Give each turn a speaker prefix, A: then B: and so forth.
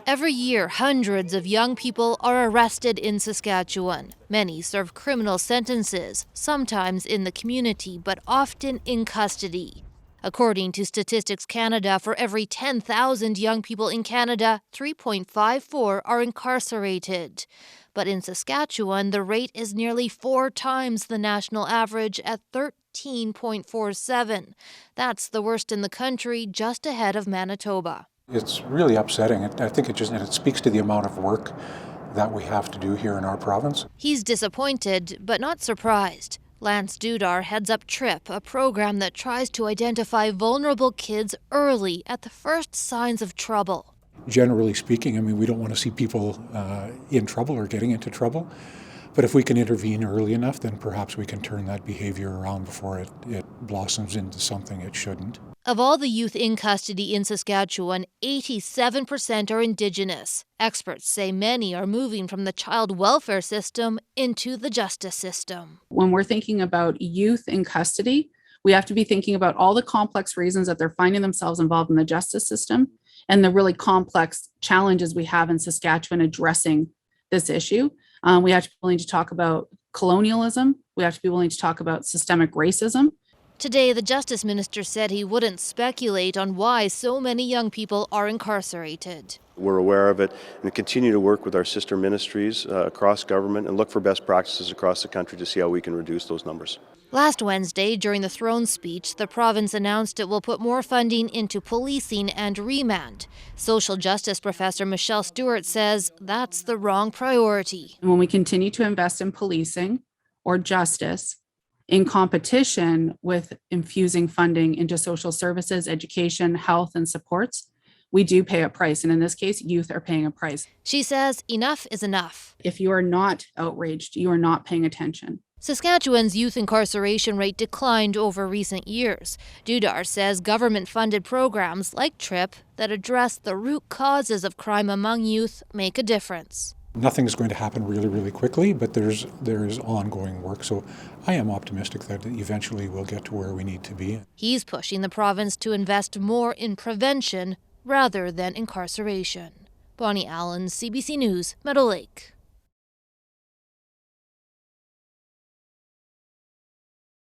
A: Every year, hundreds of young people are arrested in Saskatchewan. Many serve criminal sentences, sometimes in the community, but often in custody. According to Statistics Canada, for every 10,000 young people in Canada, 3.54 are incarcerated. But in Saskatchewan, the rate is nearly 4 times the national average at 13.47. That's the worst in the country, just ahead of Manitoba.
B: It's really upsetting. I think it speaks to the amount of work that we have to do here in our province.
A: He's disappointed, but not surprised. Lance Dudar heads up TRIP, a program that tries to identify vulnerable kids early at the first signs of trouble.
B: Generally speaking, I mean, we don't want to see people in trouble or getting into trouble. But if we can intervene early enough, then perhaps we can turn that behavior around before it blossoms into something it shouldn't.
A: Of all the youth in custody in Saskatchewan, 87% are Indigenous. Experts say many are moving from the child welfare system into the justice system.
C: When we're thinking about youth in custody, we have to be thinking about all the complex reasons that they're finding themselves involved in the justice system and the really complex challenges we have in Saskatchewan addressing this issue. We have to be willing to talk about colonialism. We have to be willing to talk about systemic racism.
A: Today, the Justice Minister said he wouldn't speculate on why so many young people are incarcerated.
D: We're aware of it and continue to work with our sister ministries across government and look for best practices across the country to see how we can reduce those numbers.
A: Last Wednesday, during the throne speech, the province announced it will put more funding into policing and remand. Social justice professor Michelle Stewart says that's the wrong priority.
C: And when we continue to invest in policing or justice, in competition with infusing funding into social services, education, health, and supports, we do pay a price. And in this case, youth are paying a price.
A: She says enough is enough.
C: If you are not outraged, you are not paying attention.
A: Saskatchewan's youth incarceration rate declined over recent years. Dudar says government-funded programs like TRIP that address the root causes of crime among youth make a difference.
B: Nothing's going to happen really, really quickly, but there's ongoing work. So I am optimistic that eventually we'll get to where we need to be.
A: He's pushing the province to invest more in prevention rather than incarceration. Bonnie Allen, CBC News, Meadow Lake.